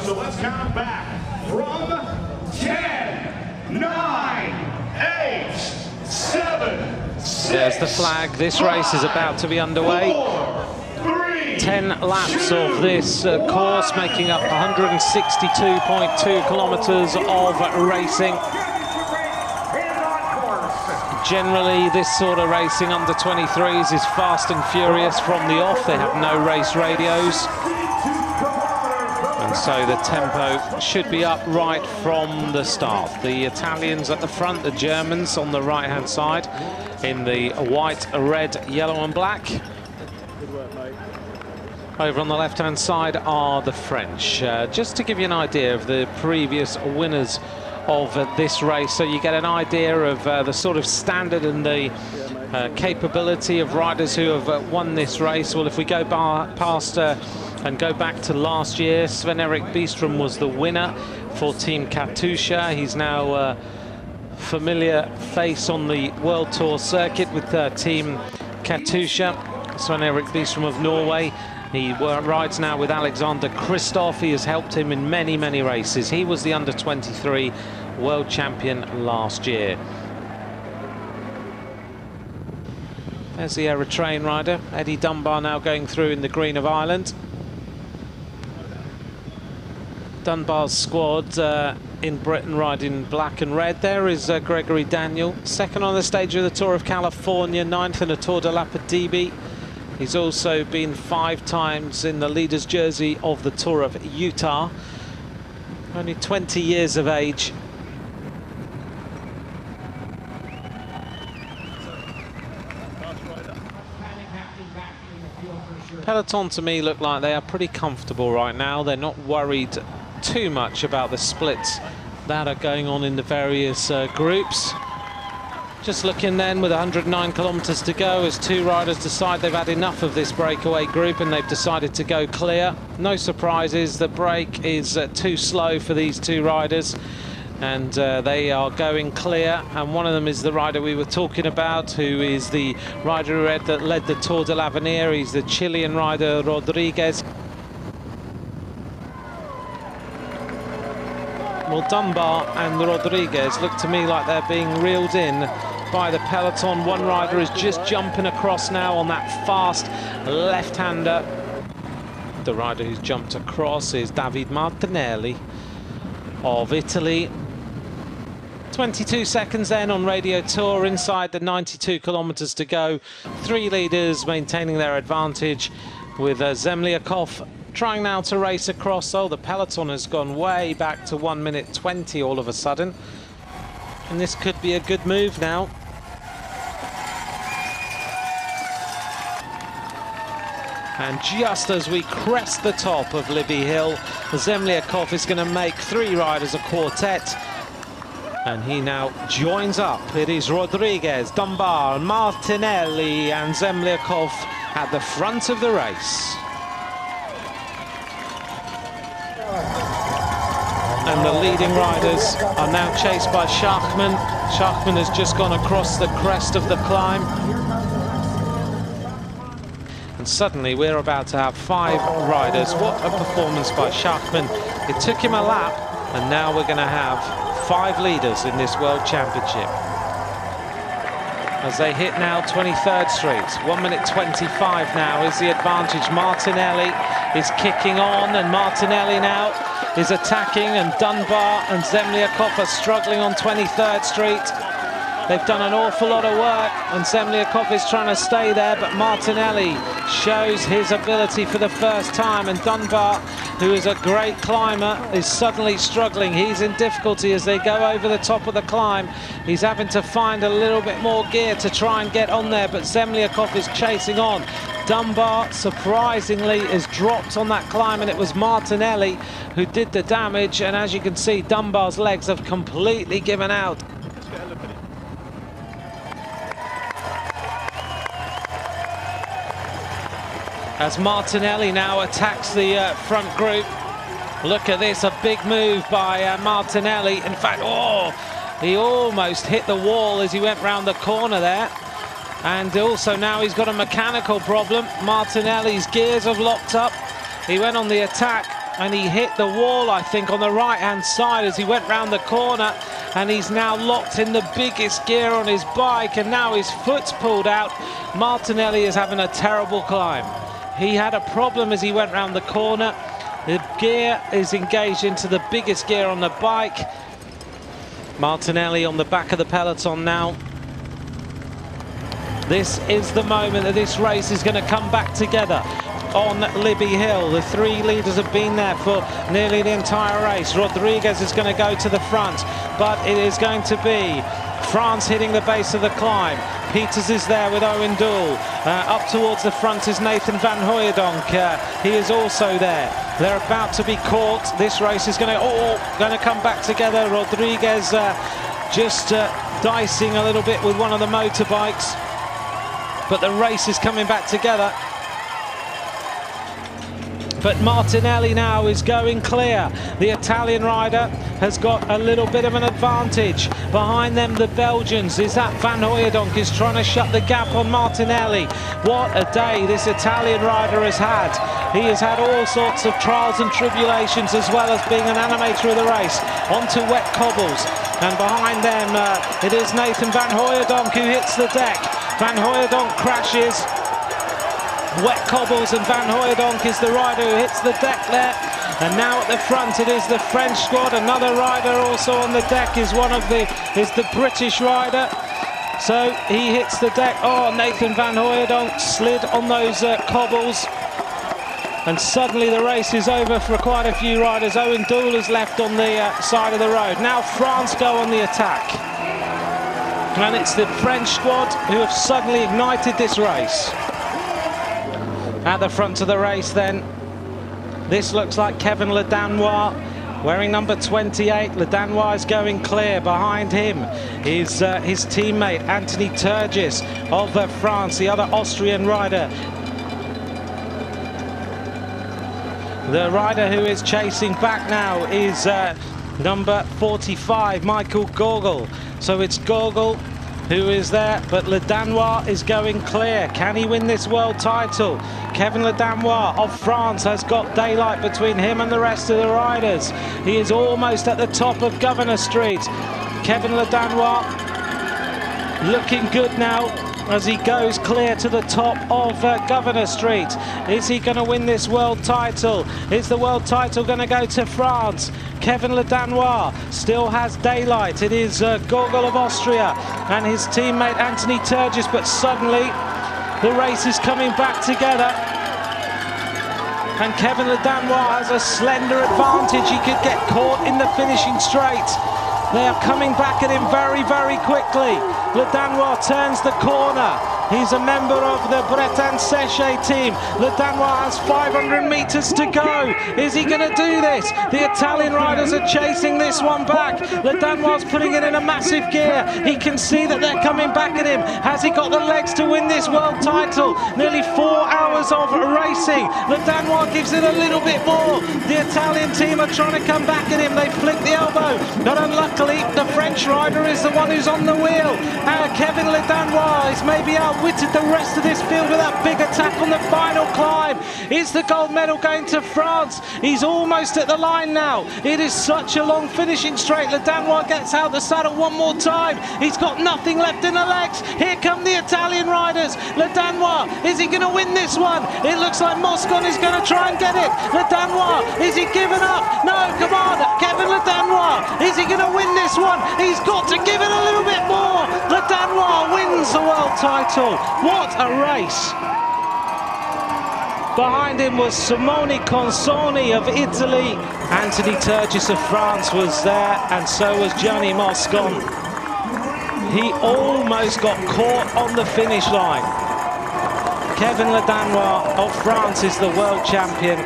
So let's count them back from 10, 9, 8, 7, 6. There's the flag. This race is about to be underway. 10 laps of this course, making up 162.2 kilometers of racing. Generally, this sort of racing under 23s is fast and furious from the off. They have no race radios. And so the tempo should be up right from the start. The Italians at the front, the Germans on the right-hand side in the white, red, yellow and black. Over on the left-hand side are the French. Just to give you an idea of the previous winners of this race, so you get an idea of the sort of standard and the capability of riders who have won this race. Well, if we go past and go back to last year, Sven-Erik Byström was the winner for Team Katusha. He's now a familiar face on the World Tour circuit with Team Katusha. Sven-Erik Byström of Norway. He rides now with Alexander Kristoff. He has helped him in many, many races. He was the under-23 world champion last year. There's the Eritrean rider, Eddie Dunbar, now going through in the green of Ireland. Dunbar's squad in Britain riding black and red. There is Gregory Daniel, second on the stage of the Tour of California, 9th in the Tour de Lapadibi. He's also been 5 times in the leader's jersey of the Tour of Utah. Only 20 years of age. Peloton to me look like they are pretty comfortable right now. They're not worried too much about the splits that are going on in the various groups. Just looking then with 109 kilometers to go as 2 riders decide they've had enough of this breakaway group and they've decided to go clear. No surprises, the break is too slow for these 2 riders and they are going clear, and one of them is the rider we were talking about, who is the rider that led the Tour de l'Avenir. He's the Chilean rider Rodriguez. Well, Dunbar and Rodriguez look to me like they're being reeled in by the peloton. One rider is just jumping across now on that fast left-hander. The rider who's jumped across is David Martinelli of Italy. 22 seconds then on Radio Tour, inside the 92 kilometers to go. 3 leaders maintaining their advantage, with Zemliakov trying now to race across. Oh, the peloton has gone way back to 1 minute 20 all of a sudden. And this could be a good move now. And just as we crest the top of Libby Hill, Zemliakov is going to make 3 riders a quartet. And he now joins up. It is Rodriguez, Dunbar, Martinelli and Zemliakov at the front of the race. And the leading riders are now chased by Schachmann. Schachmann has just gone across the crest of the climb. And suddenly we're about to have 5 riders. What a performance by Schachmann. It took him a lap, and now we're going to have 5 leaders in this World Championship. As they hit now 23rd Street, 1 minute 25 now is the advantage. Martinelli is kicking on, and Martinelli now is attacking, and Dunbar and Zemliakov are struggling on 23rd Street. They've done an awful lot of work, and Zemliakov is trying to stay there, but Martinelli shows his ability for the first time, and Dunbar, who is a great climber, is suddenly struggling. He's in difficulty as they go over the top of the climb. He's having to find a little bit more gear to try and get on there, but Zemliakov is chasing on. Dunbar, surprisingly, is dropped on that climb, and it was Martinelli who did the damage, and as you can see, Dunbar's legs have completely given out. As Martinelli now attacks the front group. Look at this, a big move by Martinelli. In fact, oh, he almost hit the wall as he went round the corner there. And also now he's got a mechanical problem. Martinelli's gears have locked up. He went on the attack, and he hit the wall, I think, on the right-hand side as he went round the corner, and he's now locked in the biggest gear on his bike, and now his foot's pulled out. Martinelli is having a terrible climb. He had a problem as he went round the corner. The gear is engaged into the biggest gear on the bike. Martinelli on the back of the peloton now. This is the moment that this race is going to come back together on Libby Hill. The three leaders have been there for nearly the entire race. Rodriguez is going to go to the front, but it is going to be France hitting the base of the climb. Peters is there with Owen Dool. Up towards the front is Nathan Van Hooijdonk. He is also there. They're about to be caught. This race is going to come back together. Rodriguez just dicing a little bit with one of the motorbikes, but the race is coming back together. But Martinelli now is going clear. The Italian rider has got a little bit of an advantage. Behind them, the Belgians. Is that Van Hooijdonk is trying to shut the gap on Martinelli. What a day this Italian rider has had. He has had all sorts of trials and tribulations, as well as being an animator of the race. Onto wet cobbles. And behind them, it is Nathan Van Hooijdonk who hits the deck. Van Hooijdonk crashes. Wet cobbles, and Van Hooijdonk is the rider who hits the deck there. And now at the front, it is the French squad. Another rider also on the deck is the British rider. So he hits the deck. Oh, Nathan Van Hooijdonk slid on those cobbles. And suddenly the race is over for quite a few riders. Owen Dool is left on the side of the road. Now France go on the attack. And it's the French squad who have suddenly ignited this race. At the front of the race then, this looks like Kevin Le Danois wearing number 28. Le Danois is going clear. Behind him is his teammate Anthony Turgis of France, the other Austrian rider. The rider who is chasing back now is number 45, Michael Gogol. So it's Gogol who is there, but Le Danois is going clear. Can he win this world title? Kevin Le Danois of France has got daylight between him and the rest of the riders. He is almost at the top of Governor Street. Kevin Le Danois looking good now as he goes clear to the top of Governor Street. Is he going to win this world title? Is the world title going to go to France? Kevin Le Danois still has daylight. It is Gogol of Austria and his teammate Anthony Turgis, but suddenly the race is coming back together. And Kevin Le Danois has a slender advantage. He could get caught in the finishing straight. They are coming back at him very, very quickly. Le Danois turns the corner. He's a member of the Breton Séché team. Le Danois has 500 meters to go. Is he going to do this? The Italian riders are chasing this one back. Le Danois putting it in a massive gear. He can see that they're coming back at him. Has he got the legs to win this world title? Nearly 4 hours of racing. Le Danois gives it a little bit more. The Italian team are trying to come back at him. They flick the elbow. But unluckily, the French rider is the one who's on the wheel. Kevin Le Danois is maybe outwitted the rest of this field with that big attack on the final climb. Is the gold medal going to France? He's almost at the line now. It is such a long finishing straight. Le Danois gets out the saddle one more time. He's got nothing left in the legs. Here come the Italian riders. Le Danois, is he going to win this one? It looks like Moscon is going to try and get it. Le Danois, is he giving up? No, come on, Kevin Le Danois. Is he going to win this one? He's got to give it a little bit more. Le Danois wins the world title. What a race. Behind him was Simone Consoni of Italy. Anthony Turgis of France was there, and so was Gianni Moscon. He almost got caught on the finish line. Kevin Le Danois of France is the world champion.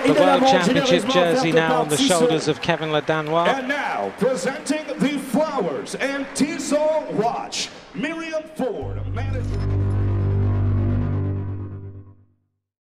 The World Championship jersey now on the shoulders of Kevin Le Danois. And now, presenting the flowers and Tissot watch, Miriam Ford, manager.